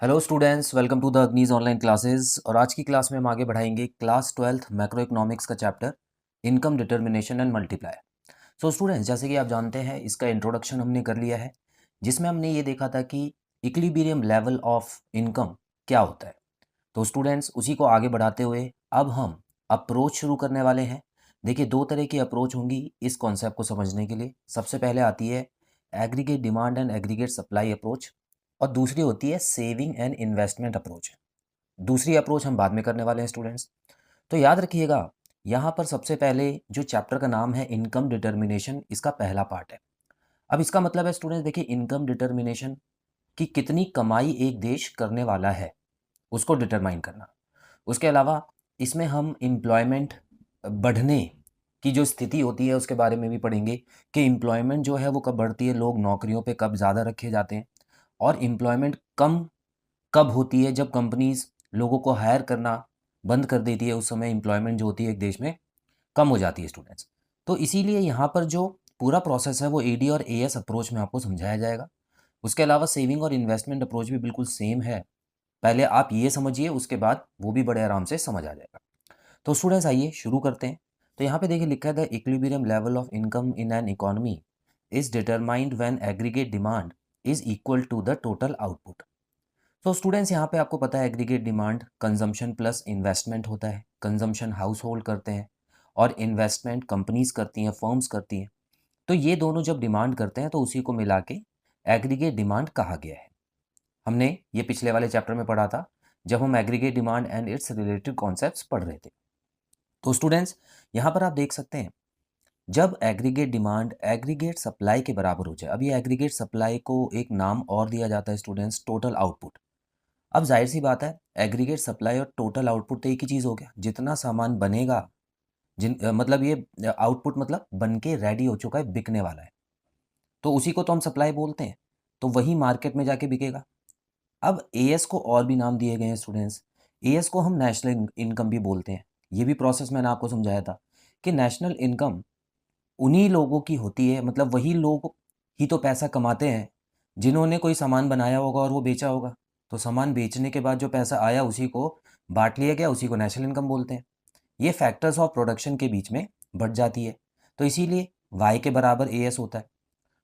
Hello students, welcome to the अग्नीज online classes. और आज की क्लास में हम आगे बढ़ाएंगे क्लास 12th मैक्रो इकोनॉमिक्स का chapter income determination and multiply. So students, जैसे कि आप जानते हैं, इसका इंट्रोडक्शन हमने कर लिया है, जिसमें हमने ये देखा था कि इक्विलिब्रियम लेवल ऑफ इनकम क्या होता है। तो स्टूडेंट्स, उसी को आगे बढ़ाते हुए अब हम अप्रोच शुरू करने वाले हैं। देखिए, दो तरह की अप्रोच होंगी इस कॉन्सेप्ट को समझने के लिए। सबसे पहले आती है aggregate demand and aggregate supply approach, और दूसरी होती है सेविंग एंड इन्वेस्टमेंट अप्रोच। दूसरी अप्रोच हम बाद में करने वाले हैं स्टूडेंट्स। तो याद रखिएगा, यहाँ पर सबसे पहले जो चैप्टर का नाम है इनकम डिटर्मिनेशन, इसका पहला पार्ट है। अब इसका मतलब है स्टूडेंट्स, देखिए, इनकम डिटर्मिनेशन कि कितनी कमाई एक देश करने वाला है उसको डिटरमाइन करना। उसके अलावा इसमें हम एम्प्लॉयमेंट बढ़ने की जो स्थिति होती है उसके बारे में भी पढ़ेंगे कि एम्प्लॉयमेंट जो है वो कब बढ़ती है, लोग नौकरियों पे कब ज़्यादा रखे जाते हैं, और एम्प्लॉयमेंट कम कब होती है, जब कंपनीज लोगों को हायर करना बंद कर देती है। उस समय एम्प्लॉयमेंट जो होती है एक देश में कम हो जाती है स्टूडेंट्स। तो इसीलिए यहाँ पर जो पूरा प्रोसेस है वो एडी और एएस अप्रोच में आपको समझाया जाएगा। उसके अलावा सेविंग और इन्वेस्टमेंट अप्रोच भी बिल्कुल सेम है। पहले आप ये समझिए, उसके बाद वो भी बड़े आराम से समझ आ जाएगा। तो स्टूडेंट्स, आइए शुरू करते हैं। तो यहाँ पे देखिए लिखा है the equilibrium level of income in an economy is determined when aggregate demand is equal to the total output. तो स्टूडेंट्स, यहाँ पे आपको पता है aggregate demand consumption plus investment होता है। कंजम्पशन हाउस होल्ड करते हैं और इन्वेस्टमेंट कंपनीज करती हैं, फर्म्स करती हैं। तो ये दोनों जब डिमांड करते हैं तो उसी को मिला के एग्रीगेट डिमांड कहा गया है। हमने ये पिछले वाले चैप्टर में पढ़ा था, जब हम aggregate demand and it's related concepts पढ़ रहे थे। तो स्टूडेंट्स, यहाँ पर आप देख सकते हैं, जब एग्रीगेट डिमांड एग्रीगेट सप्लाई के बराबर हो जाए, अब ये एग्रीगेट सप्लाई को एक नाम और दिया जाता है स्टूडेंट्स, टोटल आउटपुट। अब जाहिर सी बात है, एग्रीगेट सप्लाई और टोटल आउटपुट तो एक ही चीज़ हो गया। जितना सामान बनेगा, मतलब ये आउटपुट मतलब बन के रेडी हो चुका है, बिकने वाला है, तो उसी को तो हम सप्लाई बोलते हैं। तो वही मार्केट में जाके बिकेगा। अब एएस को और भी नाम दिए गए हैं स्टूडेंट्स। एएस को हम नेशनल इनकम भी बोलते हैं। ये भी प्रोसेस मैंने आपको समझाया था कि नेशनल इनकम उन्हीं लोगों की होती है, मतलब वही लोग ही तो पैसा कमाते हैं जिन्होंने कोई सामान बनाया होगा और वो बेचा होगा। तो सामान बेचने के बाद जो पैसा आया उसी को बांट लिया गया, उसी को नेशनल इनकम बोलते हैं। ये फैक्टर्स ऑफ प्रोडक्शन के बीच में बढ़ जाती है, तो इसीलिए वाई के बराबर एएस होता है।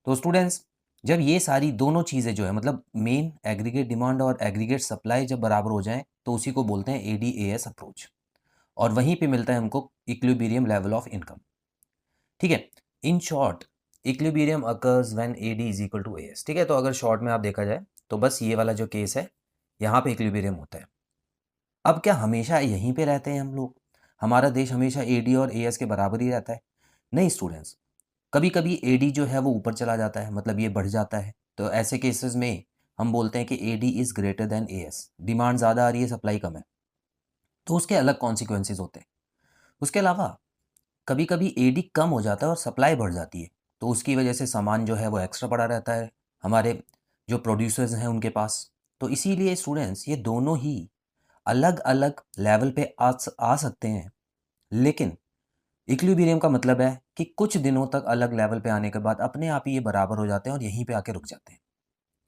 तो स्टूडेंट्स, जब ये सारी दोनों चीज़ें जो है, मतलब मेन एग्रीगेट डिमांड और एग्रीगेट सप्लाई जब बराबर हो जाएं, तो उसी को बोलते हैं एडीएएस अप्रोच। और वहीं पे मिलता है हमको इक्विलिब्रियम लेवल ऑफ इनकम। ठीक है। In short, equilibrium occurs when AD is equal to AS. ठीक है, तो अगर शॉर्ट में आप देखा जाए तो बस ये वाला जो केस है, यहाँ पे इक्विलिब्रियम होता है। अब क्या हमेशा यहीं पे रहते हैं हम लोग? हमारा देश हमेशा एडी और एएस के बराबर ही रहता है? नहीं स्टूडेंट्स, कभी कभी एडी जो है वो ऊपर चला जाता है, मतलब ये बढ़ जाता है। तो ऐसे केसेस में हम बोलते हैं कि AD is greater than AS. Demand ज़्यादा आ रही है, सप्लाई कम है, तो उसके अलग कॉन्सिक्वेंसेज होते हैं। उसके अलावा कभी कभी एडी कम हो जाता है और सप्लाई बढ़ जाती है, तो उसकी वजह से सामान जो है वो एक्स्ट्रा पड़ा रहता है हमारे जो प्रोड्यूसर्स हैं उनके पास। तो इसीलिए स्टूडेंट्स, ये दोनों ही अलग अलग लेवल पे आ सकते हैं, लेकिन इक्विलिब्रियम का मतलब है कि कुछ दिनों तक अलग लेवल पे आने के बाद अपने आप ही ये बराबर हो जाते हैं और यहीं पे आके रुक जाते हैं।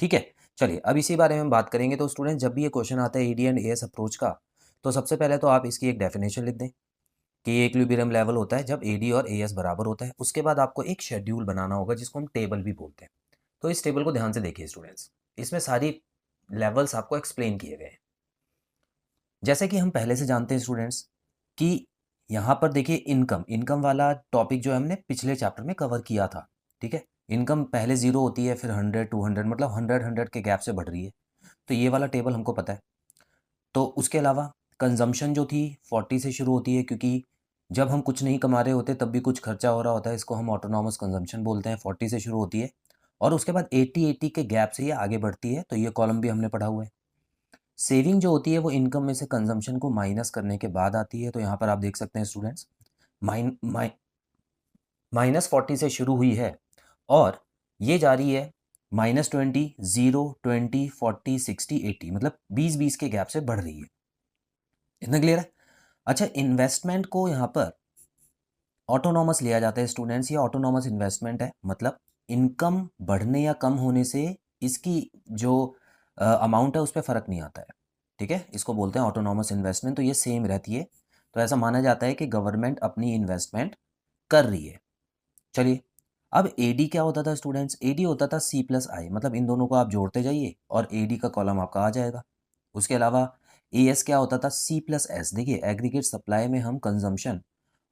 ठीक है। चलिए, अब इसी बारे में हम बात करेंगे। तो स्टूडेंट, जब भी ये क्वेश्चन आता है ईडी एंड एएस अप्रोच का, तो सबसे पहले तो आप इसकी एक डेफिनेशन लिख दें कि ये इक्विलिब्रियम लेवल होता है जब एडी और एएस बराबर होता है। उसके बाद आपको एक शेड्यूल बनाना होगा जिसको हम टेबल भी बोलते हैं। तो इस टेबल को ध्यान से देखिए स्टूडेंट्स, इसमें सारी लेवल्स आपको एक्सप्लेन किए गए हैं। जैसे कि हम पहले से जानते हैं स्टूडेंट्स कि यहाँ पर देखिए इनकम इनकम वाला टॉपिक जो है हमने पिछले चैप्टर में कवर किया था। ठीक है। इनकम पहले जीरो होती है, फिर 100 200, मतलब 100 के गैप से बढ़ रही है। तो ये वाला टेबल हमको पता है। तो उसके अलावा कंजम्पशन जो थी 40 से शुरू होती है, क्योंकि जब हम कुछ नहीं कमा रहे होते तब भी कुछ खर्चा हो रहा होता है, इसको हम ऑटोनॉमस कंजम्पशन बोलते हैं। 40 से शुरू होती है और उसके बाद 80 के गैप से ये आगे बढ़ती है। तो ये कॉलम भी हमने पढ़ा हुआ है। सेविंग जो होती है वो इनकम में से कंजम्पशन को माइनस करने के बाद आती है। तो यहाँ पर आप देख सकते हैं स्टूडेंट्स, माइन माइ -40 से शुरू हुई है और ये जा रही है -20, 0, 20, 40, 60, 80, मतलब 20-20 के गैप से बढ़ रही है। इतना क्लियर है? अच्छा, इन्वेस्टमेंट को यहाँ पर ऑटोनॉमस लिया जाता है स्टूडेंट्स। ये ऑटोनॉमस इन्वेस्टमेंट है, मतलब इनकम बढ़ने या कम होने से इसकी जो अमाउंट है उस पर फ़र्क नहीं आता है। ठीक है, इसको बोलते हैं ऑटोनॉमस इन्वेस्टमेंट, तो ये सेम रहती है। तो ऐसा माना जाता है कि गवर्नमेंट अपनी इन्वेस्टमेंट कर रही है। चलिए, अब एडी क्या होता था स्टूडेंट्स? एडी होता था सी प्लस आई, मतलब इन दोनों को आप जोड़ते जाइए और एडी का कॉलम आपका आ जाएगा। उसके अलावा एएस क्या होता था? C plus S. देखिए, एग्रीगेट सप्लाई में हम कंजम्पशन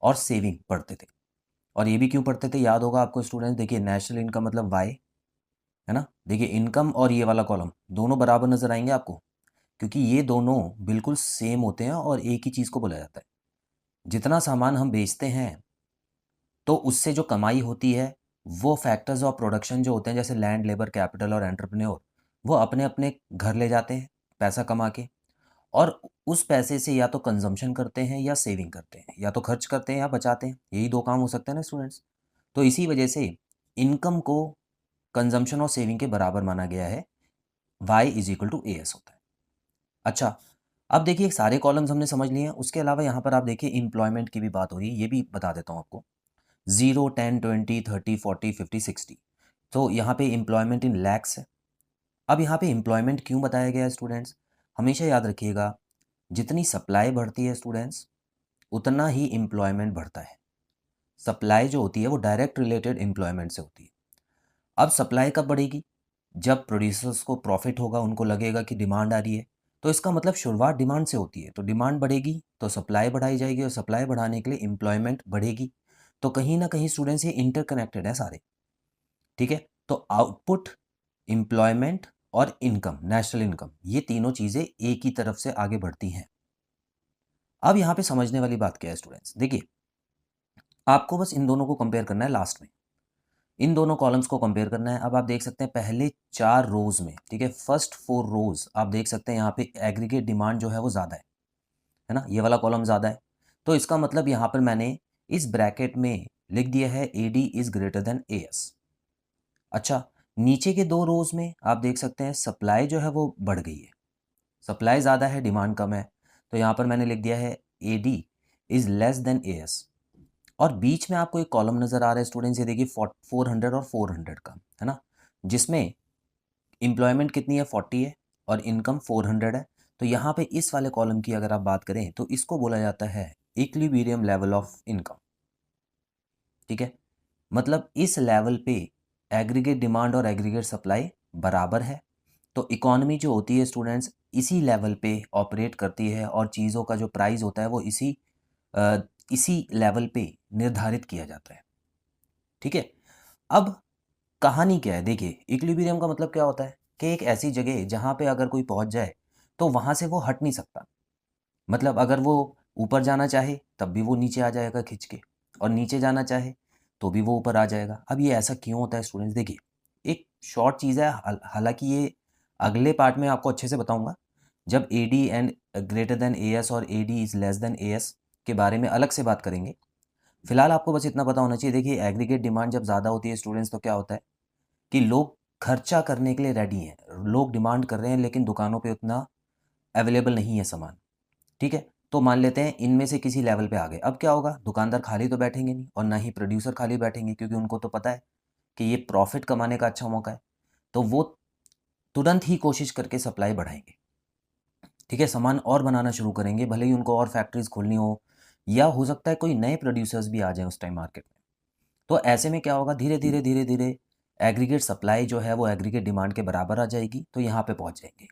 और सेविंग पढ़ते थे। और ये भी क्यों पढ़ते थे याद होगा आपको स्टूडेंट्स। देखिए, नेशनल इनकम मतलब वाई, है ना। देखिए, इनकम और ये वाला कॉलम दोनों बराबर नजर आएंगे आपको, क्योंकि ये दोनों बिल्कुल सेम होते हैं और एक ही चीज़ को बोला जाता है। जितना सामान हम बेचते हैं तो उससे जो कमाई होती है, वो फैक्टर्स ऑफ प्रोडक्शन जो होते हैं, जैसे लैंड, लेबर, कैपिटल और एंटरप्रेन्योर, वो अपने अपने घर ले जाते हैं पैसा कमा के, और उस पैसे से या तो कंजम्पशन करते हैं या सेविंग करते हैं, या तो खर्च करते हैं या बचाते हैं। यही दो काम हो सकते हैं ना स्टूडेंट्स। तो इसी वजह से इनकम को कंजम्पशन और सेविंग के बराबर माना गया है। Y is equal to A S होता है। अच्छा, अब देखिए सारे कॉलम्स हमने समझ लिए हैं। उसके अलावा यहाँ पर आप देखिए एम्प्लॉयमेंट की भी बात हो रही है, ये भी बता देता हूँ आपको। 0, 10, 20, 30, 40, 50, 60। तो यहाँ पे एम्प्लॉयमेंट इन लैक्स है। अब यहाँ पे एम्प्लॉयमेंट क्यों बताया गया है स्टूडेंट्स? हमेशा याद रखिएगा, जितनी सप्लाई बढ़ती है स्टूडेंट्स, उतना ही एम्प्लॉयमेंट बढ़ता है। सप्लाई जो होती है वो डायरेक्ट रिलेटेड एम्प्लॉयमेंट से होती है। अब सप्लाई कब बढ़ेगी? जब प्रोड्यूसर्स को प्रॉफिट होगा, उनको लगेगा कि डिमांड आ रही है, तो इसका मतलब शुरुआत डिमांड से होती है। तो डिमांड बढ़ेगी तो सप्लाई बढ़ाई जाएगी, और सप्लाई बढ़ाने के लिए एम्प्लॉयमेंट बढ़ेगी। तो कहीं ना कहीं स्टूडेंट्स ये इंटरकनेक्टेड है सारे। ठीक है, तो आउटपुट, एम्प्लॉयमेंट और इनकम, नेशनल इनकम, ये तीनों चीज़ें एक ही तरफ से आगे बढ़ती हैं। अब यहाँ पे समझने वाली बात क्या है स्टूडेंट्स? देखिए, आपको बस इन दोनों को कंपेयर करना है लास्ट में। इन दोनों कॉलम्स को कंपेयर करना है। अब आप देख सकते हैं पहले 4 रोज में, ठीक है, फर्स्ट 4 रोज आप देख सकते हैं यहाँ पे एग्रीगेट डिमांड जो है वो ज़्यादा है ना, ये वाला कॉलम ज़्यादा है। तो इसका मतलब यहाँ पर मैंने इस ब्रैकेट में लिख दिया है ए D is greater than A S. अच्छा, नीचे के 2 रोज में आप देख सकते हैं सप्लाई जो है वो बढ़ गई है, सप्लाई ज़्यादा है, डिमांड कम है। तो यहाँ पर मैंने लिख दिया है ए D is less than A S. और बीच में आपको एक कॉलम नज़र आ रहा है स्टूडेंट्स, ये देखिए 400 और 400 का, है ना, जिसमें एम्प्लॉयमेंट कितनी है? 40 है, और इनकम 400 है। तो यहाँ पे इस वाले कॉलम की अगर आप बात करें तो इसको बोला जाता है इक्विलिब्रियम लेवल ऑफ इनकम। ठीक है, मतलब इस लेवल पे एग्रीगेट डिमांड और एग्रीगेट सप्लाई बराबर है। तो इकोनॉमी जो होती है स्टूडेंट्स, इसी लेवल पे ऑपरेट करती है, और चीज़ों का जो प्राइस होता है वो अ, इसी लेवल पे निर्धारित किया जाता है। ठीक है, अब कहानी क्या है? देखिए, इक्विलिब्रियम का मतलब क्या होता है कि एक ऐसी जगह जहाँ पे अगर कोई पहुँच जाए तो वहाँ से वो हट नहीं सकता। मतलब अगर वो ऊपर जाना चाहे तब भी वो नीचे आ जाएगा खिंच के, और नीचे जाना चाहे तो भी वो ऊपर आ जाएगा। अब ये ऐसा क्यों होता है स्टूडेंट्स? देखिए, एक शॉर्ट चीज़ है, हालांकि ये अगले पार्ट में आपको अच्छे से बताऊंगा, जब A D and greater than A S और A D is less than A S के बारे में अलग से बात करेंगे। फिलहाल आपको बस इतना पता होना चाहिए। देखिए, एग्रीगेट डिमांड जब ज़्यादा होती है स्टूडेंट्स, तो क्या होता है कि लोग खर्चा करने के लिए रेडी हैं, लोग डिमांड कर रहे हैं, लेकिन दुकानों पे उतना अवेलेबल नहीं है सामान। ठीक है, तो मान लेते हैं इनमें से किसी लेवल पे आ गए। अब क्या होगा? दुकानदार खाली तो बैठेंगे नहीं, और ना ही प्रोड्यूसर खाली बैठेंगे, क्योंकि उनको तो पता है कि ये प्रॉफिट कमाने का अच्छा मौका है। तो वो तुरंत ही कोशिश करके सप्लाई बढ़ाएंगे। ठीक है, सामान और बनाना शुरू करेंगे, भले ही उनको और फैक्ट्रीज खोलनी हो, या हो सकता है कोई नए प्रोड्यूसर्स भी आ जाएं उस टाइम मार्केट में। तो ऐसे में क्या होगा? धीरे धीरे धीरे धीरे एग्रीगेट सप्लाई जो है वो एग्रीगेट डिमांड के बराबर आ जाएगी, तो यहाँ पे पहुँच जाएंगे।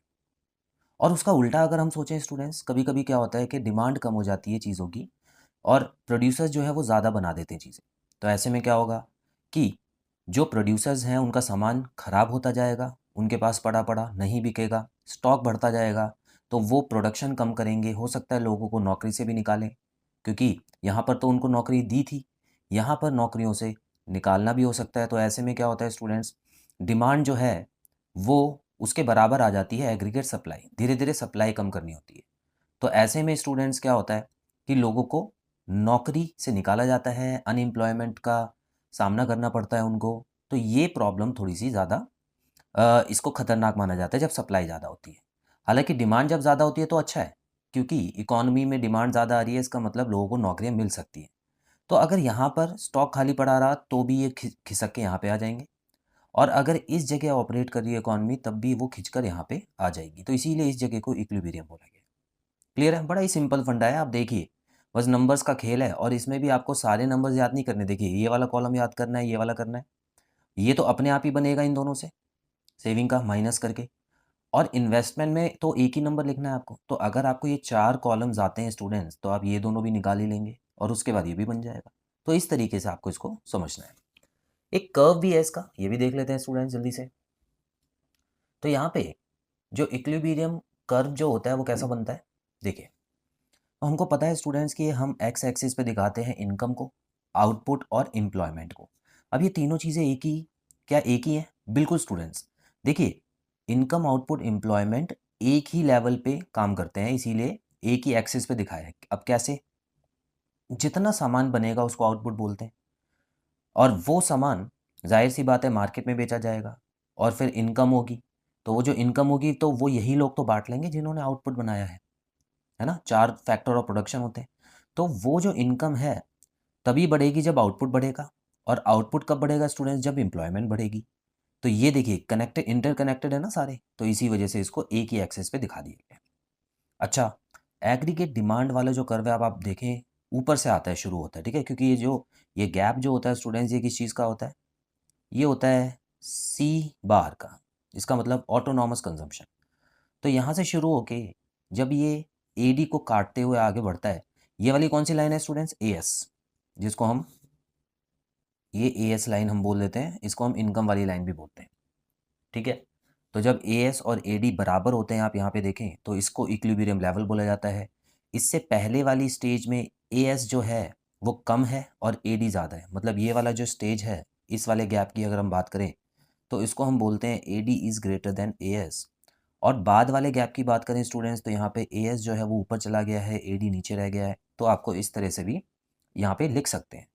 और उसका उल्टा अगर हम सोचें स्टूडेंट्स, कभी कभी क्या होता है कि डिमांड कम हो जाती है चीज़ों की, और प्रोड्यूसर्स जो है वो ज़्यादा बना देते हैं चीज़ें। तो ऐसे में क्या होगा कि जो प्रोड्यूसर्स हैं उनका सामान ख़राब होता जाएगा, उनके पास पड़ा पड़ा नहीं बिकेगा, स्टॉक बढ़ता जाएगा। तो वो प्रोडक्शन कम करेंगे, हो सकता है लोगों को नौकरी से भी निकालें, क्योंकि यहाँ पर तो उनको नौकरी दी थी, यहाँ पर नौकरियों से निकालना भी हो सकता है। तो ऐसे में क्या होता है स्टूडेंट्स, डिमांड जो है वो उसके बराबर आ जाती है एग्रीगेट सप्लाई, धीरे धीरे सप्लाई कम करनी होती है। तो ऐसे में स्टूडेंट्स क्या होता है कि लोगों को नौकरी से निकाला जाता है, अनएम्प्लॉयमेंट का सामना करना पड़ता है उनको। तो ये प्रॉब्लम थोड़ी सी ज़्यादा, इसको खतरनाक माना जाता है जब सप्लाई ज़्यादा होती है। हालांकि डिमांड जब ज़्यादा होती है तो अच्छा है, क्योंकि इकोनॉमी में डिमांड ज़्यादा आ रही है, इसका मतलब लोगों को नौकरियां मिल सकती हैं। तो अगर यहाँ पर स्टॉक खाली पड़ा रहा तो भी ये खिसक के यहाँ पे आ जाएंगे। और अगर इस जगह ऑपरेट कर रही है इकॉनमी तब भी वो खिंचकर यहाँ पे आ जाएगी, तो इसीलिए इस जगह को इक्विलिब्रियम बोला गया। क्लियर है? बड़ा ही सिंपल फंडा है, आप देखिए बस नंबर्स का खेल है, और इसमें भी आपको सारे नंबर्स याद नहीं करने। देखिए ये वाला कॉलम याद करना है, ये वाला करना है, ये तो अपने आप ही बनेगा इन दोनों से, सेविंग का माइनस करके। और इन्वेस्टमेंट में तो एक ही नंबर लिखना है आपको, तो अगर आपको ये 4 कॉलम्स आते हैं स्टूडेंट्स, तो आप ये दोनों भी निकाल ही लेंगे और उसके बाद ये भी बन जाएगा। तो इस तरीके से आपको इसको समझना है। एक कर्व भी है इसका, ये भी देख लेते हैं स्टूडेंट्स जल्दी से। तो यहाँ पे जो इक्विलिब्रियम कर्व जो होता है वो कैसा बनता है, देखिए। तो हमको पता है स्टूडेंट्स कि हम एक्स एक्सिस पे दिखाते हैं इनकम को, आउटपुट और एम्प्लॉयमेंट को। अब ये तीनों चीज़ें एक ही, क्या एक ही हैं? बिल्कुल स्टूडेंट्स। देखिए इनकम, आउटपुट, एम्प्लॉयमेंट एक ही लेवल पे काम करते हैं, इसीलिए एक ही एक्सिस पे दिखाया है। अब कैसे? जितना सामान बनेगा उसको आउटपुट बोलते हैं, और वो सामान जाहिर सी बात है मार्केट में बेचा जाएगा, और फिर इनकम होगी। तो वो जो इनकम होगी तो वो यही लोग तो बांट लेंगे जिन्होंने आउटपुट बनाया है ना? 4 फैक्टर ऑफ प्रोडक्शन होते हैं। तो वो जो इनकम है तभी बढ़ेगी जब आउटपुट बढ़ेगा, और आउटपुट कब बढ़ेगा स्टूडेंट्स? जब एम्प्लॉयमेंट बढ़ेगी। तो ये देखिए कनेक्टेड, इंटरकनेक्टेड है ना सारे, तो इसी वजह से इसको एक ही एक्सेस पे दिखा दिया गया है। अच्छा, एग्रीगेट डिमांड वाला जो कर्व है, अब आप देखें ऊपर से आता है, शुरू होता है, ठीक है? क्योंकि ये गैप जो होता है स्टूडेंट्स, ये किस चीज़ का होता है? ये होता है सी बार का, इसका मतलब ऑटोनॉमस कंजम्पशन। तो यहाँ से शुरू होके जब ये एडी को काटते हुए आगे बढ़ता है, ये वाली कौन सी लाइन है स्टूडेंट्स? एएस, जिसको हम, ये एएस लाइन हम बोल देते हैं, इसको हम इनकम वाली लाइन भी बोलते हैं, ठीक है? तो जब एएस और एडी बराबर होते हैं, आप यहाँ पे देखें, तो इसको इक्विलिब्रियम लेवल बोला जाता है। इससे पहले वाली स्टेज में एएस जो है वो कम है और एडी ज़्यादा है, मतलब ये वाला जो स्टेज है, इस वाले गैप की अगर हम बात करें तो इसको हम बोलते हैं AD is greater than AS. और बाद वाले गैप की बात करें स्टूडेंट्स, तो यहाँ पे एएस जो है वो ऊपर चला गया है, एडी नीचे रह गया है, तो आपको इस तरह से भी यहाँ पे लिख सकते हैं,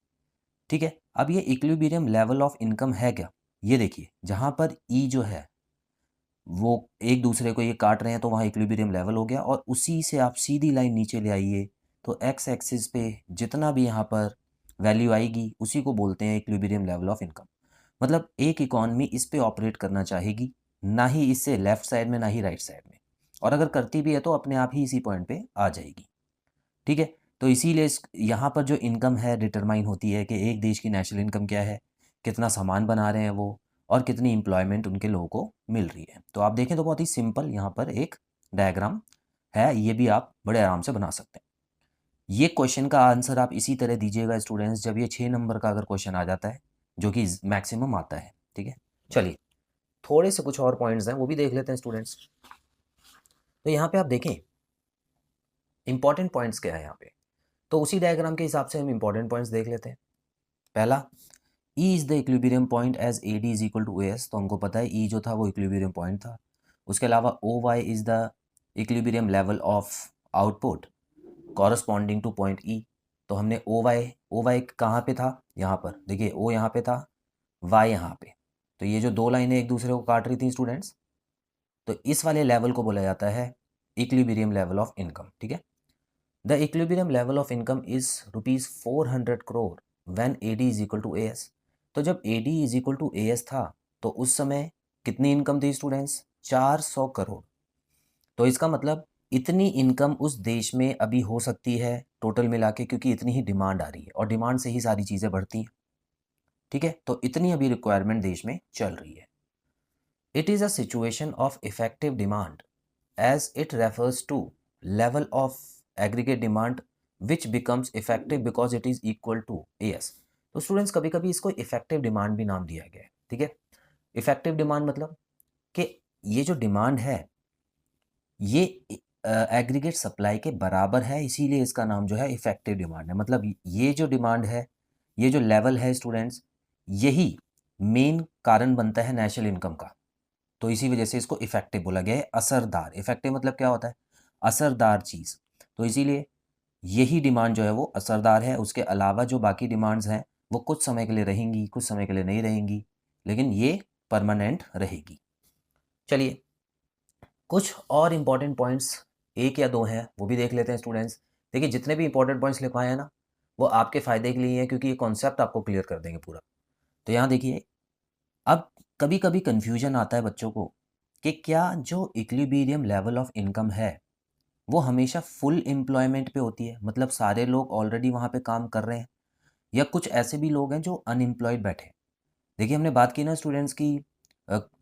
ठीक है? अब ये इक्विलिब्रियम लेवल ऑफ इनकम है क्या? ये देखिए जहाँ पर ई जो है वो एक दूसरे को ये काट रहे हैं, तो वहाँ इक्विलिब्रियम लेवल हो गया, और उसी से आप सीधी लाइन नीचे ले आइए, तो एक्स एक्सिस पे जितना भी यहाँ पर वैल्यू आएगी उसी को बोलते हैं इक्विलिब्रियम लेवल ऑफ इनकम। मतलब एक इकॉनमी इस पे ऑपरेट करना चाहेगी, ना ही इससे लेफ्ट साइड में, ना ही राइट साइड में, और अगर करती भी है तो अपने आप ही इसी पॉइंट पे आ जाएगी, ठीक है? तो इसीलिए इस यहाँ पर जो इनकम है डिटरमाइन होती है कि एक देश की नेशनल इनकम क्या है, कितना सामान बना रहे हैं वो, और कितनी एम्प्लॉयमेंट उनके लोगों को मिल रही है। तो आप देखें तो बहुत ही सिंपल यहाँ पर एक डायग्राम है, ये भी आप बड़े आराम से बना सकते हैं। ये क्वेश्चन का आंसर आप इसी तरह दीजिएगा स्टूडेंट्स, जब ये 6 नंबर का अगर क्वेश्चन आ जाता है, जो कि मैक्सिमम आता है, ठीक है? चलिए थोड़े से कुछ और पॉइंट्स हैं वो भी देख लेते हैं स्टूडेंट्स। तो यहाँ पे आप देखें इंपॉर्टेंट पॉइंट्स क्या है यहाँ पे, तो उसी डायग्राम के हिसाब से हम इंपॉर्टेंट पॉइंट्स देख लेते हैं। पहला, E is the equilibrium point as A D is equal to A S, तो हमको पता है ई जो था वो इक्विलिब्रियम पॉइंट था। उसके अलावा O Y is the equilibrium level of output corresponding to point E. तो हमने ओ वाई कहाँ पे था? यहाँ पर देखिए, ओ यहाँ पे था, वाई यहाँ पे, तो ये जो दो लाइनें एक दूसरे को काट रही थी स्टूडेंट्स, तो इस वाले लेवल को बोला जाता है इक्विलिब्रियम लेवल ऑफ इनकम, ठीक है? The equilibrium level of income is ₹400 when AD is equal to AS। तो जब AD is equal to AS था, तो उस समय कितनी इनकम थी स्टूडेंट्स? 400 करोड़। तो इसका मतलब इतनी इनकम उस देश में अभी हो सकती है टोटल मिला के, क्योंकि इतनी ही डिमांड आ रही है, और डिमांड से ही सारी चीज़ें बढ़ती हैं, ठीक है? तो इतनी अभी रिक्वायरमेंट देश में चल रही है। It is a situation of effective demand as it refers to level of aggregate demand which becomes effective because it is equal to AS। तो स्टूडेंट्स कभी कभी इसको इफेक्टिव डिमांड भी नाम दिया गया है, ठीक है? इफेक्टिव डिमांड मतलब कि ये जो डिमांड है ये एग्रीगेट सप्लाई के बराबर है, इसीलिए इसका नाम जो है इफेक्टिव डिमांड है। मतलब ये जो डिमांड है, ये जो लेवल है स्टूडेंट्स, यही मेन कारण बनता है नेशनल इनकम का, तो इसी वजह से इसको इफेक्टिव बोला गया है। असरदार, इफेक्टिव मतलब क्या होता है? असरदार चीज़। तो इसीलिए यही डिमांड जो है वो असरदार है, उसके अलावा जो बाकी डिमांड्स हैं वो कुछ समय के लिए रहेंगी, कुछ समय के लिए नहीं रहेंगी, लेकिन ये परमानेंट रहेगी। चलिए कुछ और इम्पॉर्टेंट पॉइंट्स, एक या दो हैं, वो भी देख लेते हैं स्टूडेंट्स। देखिए जितने भी इंपॉर्टेंट पॉइंट्स लिखवाए हैं ना, वो आपके फ़ायदे के लिए हैं, क्योंकि ये कॉन्सेप्ट आपको क्लियर कर देंगे पूरा। तो यहाँ देखिए, अब कभी कभी कन्फ्यूजन आता है बच्चों को कि क्या जो इक्विलिब्रियम लेवल ऑफ इनकम है वो हमेशा फुल एम्प्लॉयमेंट पे होती है, मतलब सारे लोग ऑलरेडी वहाँ पे काम कर रहे हैं, या कुछ ऐसे भी लोग हैं जो अनएम्प्लॉयड बैठे हैं। देखिए हमने बात की ना स्टूडेंट्स की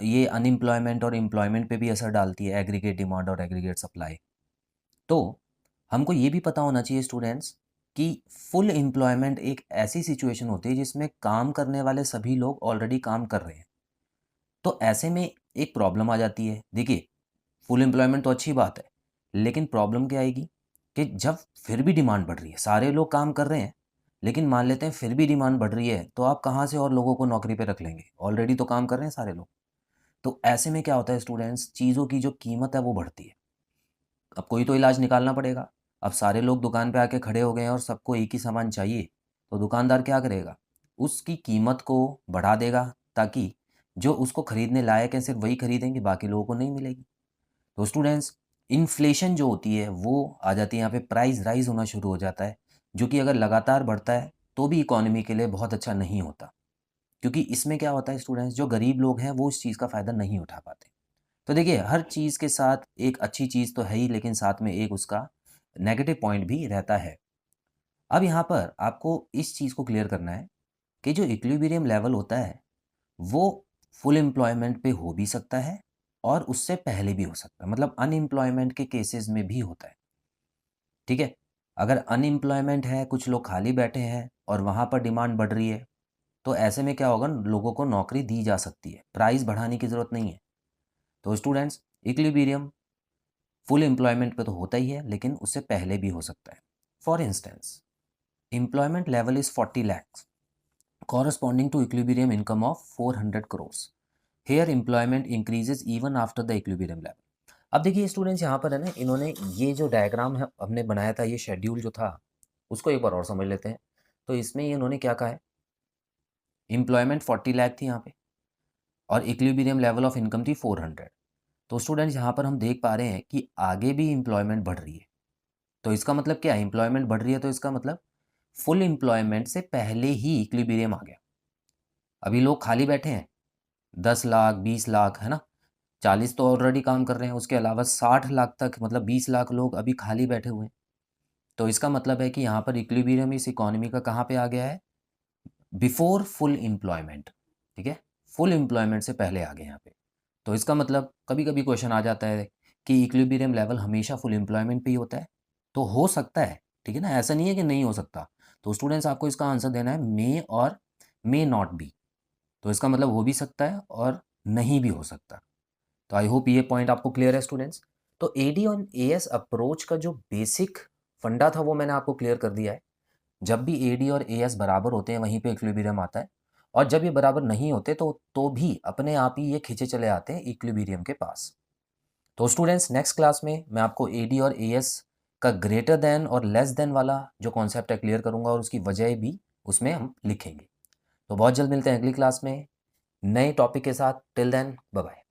ये अनएम्प्लॉयमेंट और एम्प्लॉयमेंट पे भी असर डालती है, एग्रीगेट डिमांड और एग्रीगेट सप्लाई। तो हमको ये भी पता होना चाहिए स्टूडेंट्स कि फुल एम्प्लॉयमेंट एक ऐसी सिचुएशन होती है जिसमें काम करने वाले सभी लोग ऑलरेडी काम कर रहे हैं। तो ऐसे में एक प्रॉब्लम आ जाती है। देखिए फुल एम्प्लॉयमेंट तो अच्छी बात है, लेकिन प्रॉब्लम क्या आएगी कि जब फिर भी डिमांड बढ़ रही है, सारे लोग काम कर रहे हैं, लेकिन मान लेते हैं फिर भी डिमांड बढ़ रही है, तो आप कहाँ से और लोगों को नौकरी पे रख लेंगे? ऑलरेडी तो काम कर रहे हैं सारे लोग। तो ऐसे में क्या होता है स्टूडेंट्स, चीज़ों की जो कीमत है वो बढ़ती है। अब कोई तो इलाज निकालना पड़ेगा। अब सारे लोग दुकान पे आके खड़े हो गए हैं और सबको एक ही सामान चाहिए, तो दुकानदार क्या करेगा? उसकी कीमत को बढ़ा देगा, ताकि जो उसको खरीदने लायक है सिर्फ वही खरीदेंगे, बाकी लोगों को नहीं मिलेगी। तो स्टूडेंट्स, इन्फ्लेशन जो होती है वो आ जाती है यहाँ पे, प्राइस राइज होना शुरू हो जाता है, जो कि अगर लगातार बढ़ता है तो भी इकोनॉमी के लिए बहुत अच्छा नहीं होता। क्योंकि इसमें क्या होता है स्टूडेंट्स, जो गरीब लोग हैं वो इस चीज़ का फ़ायदा नहीं उठा पाते। तो देखिए हर चीज़ के साथ एक अच्छी चीज़ तो है ही, लेकिन साथ में एक उसका नेगेटिव पॉइंट भी रहता है। अब यहाँ पर आपको इस चीज़ को क्लियर करना है कि जो इक्विलिब्रियम लेवल होता है वो फुल एम्प्लॉयमेंट पे हो भी सकता है और उससे पहले भी हो सकता है, मतलब अनएम्प्लॉयमेंट के केसेस में भी होता है। ठीक है, अगर अनएम्प्लॉयमेंट है, कुछ लोग खाली बैठे हैं और वहाँ पर डिमांड बढ़ रही है, तो ऐसे में क्या होगा, लोगों को नौकरी दी जा सकती है, प्राइस बढ़ाने की ज़रूरत नहीं है। तो स्टूडेंट्स, इक्विलिब्रियम फुल एम्प्लॉयमेंट पे तो होता ही है, लेकिन उससे पहले भी हो सकता है। For instance, employment level is 40 lakhs corresponding to equilibrium income of 400 crores. Here employment increases even after the equilibrium level. अब देखिए स्टूडेंट्स, यहाँ पर है ना, इन्होंने ये जो डायग्राम है हमने बनाया था, ये शेड्यूल जो था उसको एक बार और समझ लेते हैं। तो इसमें इन्होंने क्या कहा है, एम्प्लॉयमेंट 40 लाख थी यहाँ पे और इक्विलिब्रियम लेवल ऑफ इनकम थी 400। तो स्टूडेंट्स यहाँ पर हम देख पा रहे हैं कि आगे भी एम्प्लॉयमेंट बढ़ रही है। तो इसका मतलब क्या है, एम्प्लॉयमेंट बढ़ रही है तो इसका मतलब फुल एम्प्लॉयमेंट से पहले ही इक्विलिब्रियम आ गया। अभी लोग खाली बैठे हैं, 10 लाख 20 लाख है ना, 40 तो ऑलरेडी काम कर रहे हैं, उसके अलावा 60 लाख तक, मतलब 20 लाख लोग अभी खाली बैठे हुए हैं। तो इसका मतलब है कि यहाँ पर इक्विलिब्रियम इस इकोनॉमी का कहाँ पे आ गया है, बिफोर फुल एम्प्लॉयमेंट। ठीक है, फुल एम्प्लॉयमेंट से पहले आ गए यहाँ पे। तो इसका मतलब कभी कभी क्वेश्चन आ जाता है कि इक्विलिब्रियम लेवल हमेशा फुल एम्प्लॉयमेंट पे ही होता है? तो हो सकता है, ठीक है ना, ऐसा नहीं है कि नहीं हो सकता। तो स्टूडेंट्स आपको इसका आंसर देना है मे और मे नॉट बी। तो इसका मतलब हो भी सकता है और नहीं भी हो सकता। तो आई होप ये पॉइंट आपको क्लियर है स्टूडेंट्स। तो एडी और एएस अप्रोच का जो बेसिक फंडा था वो मैंने आपको क्लियर कर दिया है। जब भी एडी और एएस बराबर होते हैं वहीं पे इक्विलिब्रियम आता है, और जब ये बराबर नहीं होते तो भी अपने आप ही ये खींचे चले आते हैं इक्विलिब्रियम के पास। तो स्टूडेंट्स, नेक्स्ट क्लास में मैं आपको एडी और एएस का ग्रेटर देन और लेस देन वाला जो कॉन्सेप्ट है क्लियर करूंगा, और उसकी वजह भी उसमें हम लिखेंगे। तो बहुत जल्द मिलते हैं अगली क्लास में नए टॉपिक के साथ। Till then, bye bye.